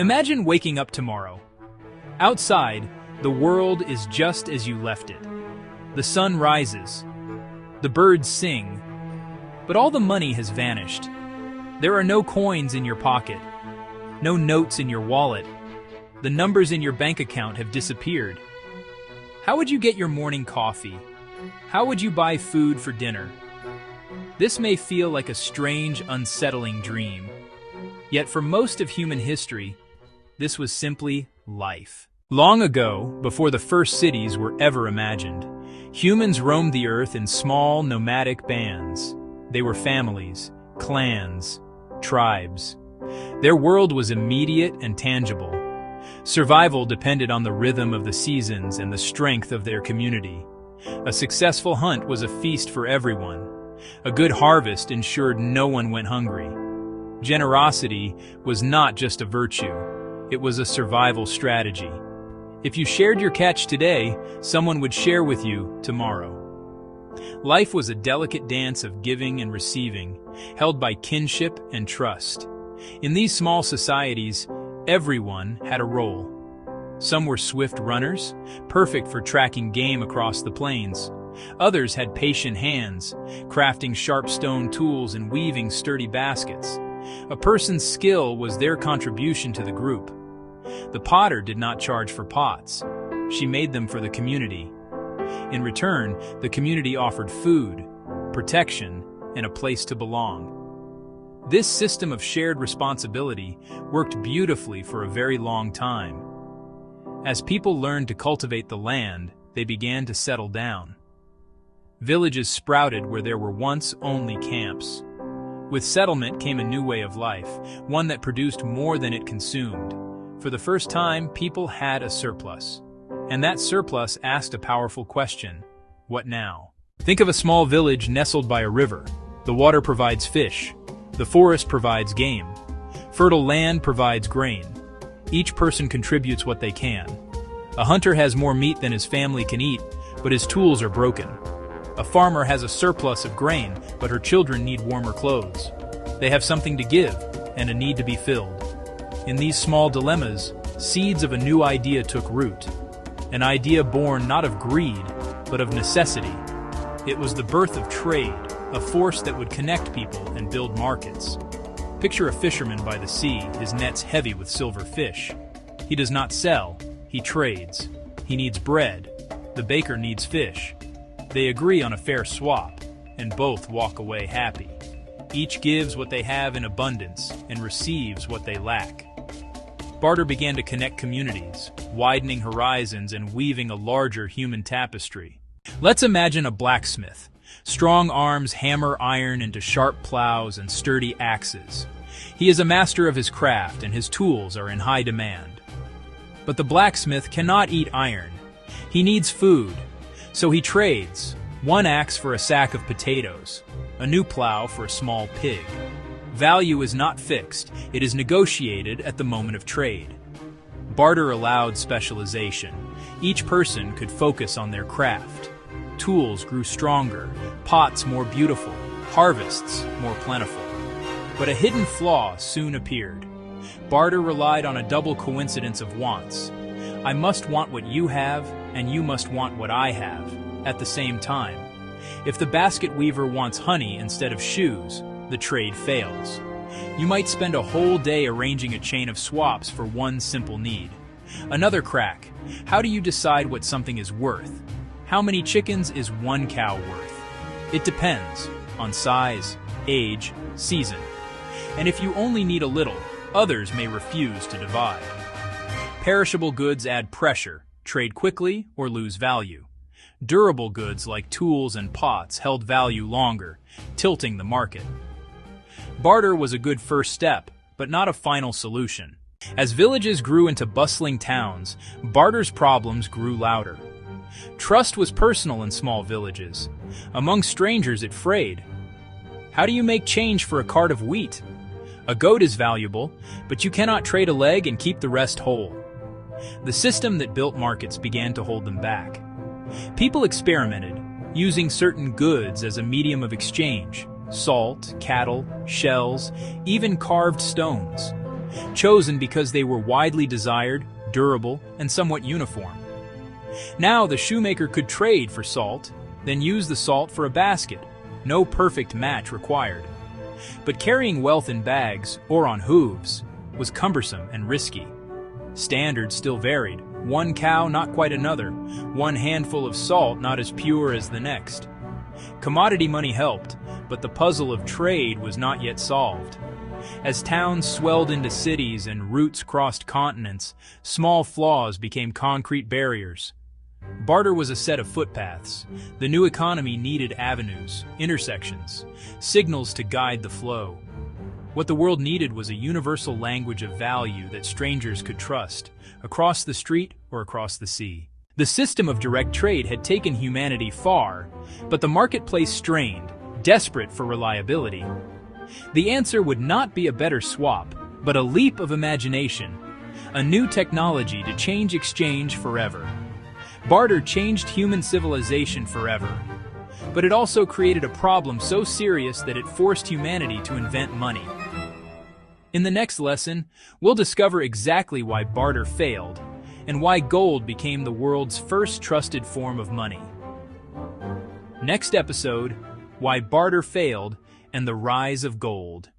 Imagine waking up tomorrow. Outside, the world is just as you left it. The sun rises. The birds sing. But all the money has vanished. There are no coins in your pocket. No notes in your wallet. The numbers in your bank account have disappeared. How would you get your morning coffee? How would you buy food for dinner? This may feel like a strange, unsettling dream. Yet for most of human history, this was simply life. Long ago, before the first cities were ever imagined, humans roamed the earth in small, nomadic bands. They were families, clans, tribes. Their world was immediate and tangible. Survival depended on the rhythm of the seasons and the strength of their community. A successful hunt was a feast for everyone. A good harvest ensured no one went hungry. Generosity was not just a virtue. It was a survival strategy. If you shared your catch today, someone would share with you tomorrow. Life was a delicate dance of giving and receiving, held by kinship and trust. In these small societies, everyone had a role. Some were swift runners, perfect for tracking game across the plains. Others had patient hands, crafting sharp stone tools and weaving sturdy baskets. A person's skill was their contribution to the group. The potter did not charge for pots. She made them for the community. In return, the community offered food, protection, and a place to belong. This system of shared responsibility worked beautifully for a very long time. As people learned to cultivate the land, they began to settle down. Villages sprouted where there were once only camps. With settlement came a new way of life, one that produced more than it consumed. For the first time, people had a surplus. And that surplus asked a powerful question: what now? Think of a small village nestled by a river. The water provides fish. The forest provides game. Fertile land provides grain. Each person contributes what they can. A hunter has more meat than his family can eat, but his tools are broken. A farmer has a surplus of grain, but her children need warmer clothes. They have something to give, and a need to be filled. In these small dilemmas, seeds of a new idea took root. An idea born not of greed, but of necessity. It was the birth of trade, a force that would connect people and build markets. Picture a fisherman by the sea, his nets heavy with silver fish. He does not sell, he trades. He needs bread. The baker needs fish. They agree on a fair swap, and both walk away happy. Each gives what they have in abundance and receives what they lack. Barter began to connect communities, widening horizons and weaving a larger human tapestry. Let's imagine a blacksmith. Strong arms hammer iron into sharp plows and sturdy axes. He is a master of his craft, and his tools are in high demand. But the blacksmith cannot eat iron. He needs food, so he trades. One axe for a sack of potatoes, a new plow for a small pig. Value is not fixed, it is negotiated at the moment of trade. Barter allowed specialization. Each person could focus on their craft. Tools grew stronger, pots more beautiful, harvests more plentiful. But a hidden flaw soon appeared. Barter relied on a double coincidence of wants. I must want what you have, and you must want what I have, at the same time. If the basket weaver wants honey instead of shoes, the trade fails. You might spend a whole day arranging a chain of swaps for one simple need. Another crack. How do you decide what something is worth? How many chickens is one cow worth? It depends on size, age, season. And if you only need a little, others may refuse to divide. Perishable goods add pressure, trade quickly, or lose value. Durable goods like tools and pots held value longer, tilting the market. Barter was a good first step, but not a final solution. As villages grew into bustling towns, barter's problems grew louder. Trust was personal in small villages. Among strangers it frayed. How do you make change for a cart of wheat? A goat is valuable, but you cannot trade a leg and keep the rest whole. The system that built markets began to hold them back. People experimented, using certain goods as a medium of exchange: salt, cattle, shells, even carved stones. chosen because they were widely desired, durable, and somewhat uniform. Now the shoemaker could trade for salt, then use the salt for a basket. No perfect match required. But carrying wealth in bags or on hooves was cumbersome and risky. Standards still varied. One cow, not quite another. One handful of salt, not as pure as the next. Commodity money helped, but the puzzle of trade was not yet solved. As towns swelled into cities and routes crossed continents, small flaws became concrete barriers. Barter was a set of footpaths. The new economy needed avenues, intersections, signals to guide the flow. What the world needed was a universal language of value that strangers could trust, across the street or across the sea. The system of direct trade had taken humanity far, but the marketplace strained, desperate for reliability. The answer would not be a better swap, but a leap of imagination, a new technology to change exchange forever. Barter changed human civilization forever, but it also created a problem so serious that it forced humanity to invent money. In the next lesson, we'll discover exactly why barter failed and why gold became the world's first trusted form of money. Next episode, why barter failed and the rise of gold.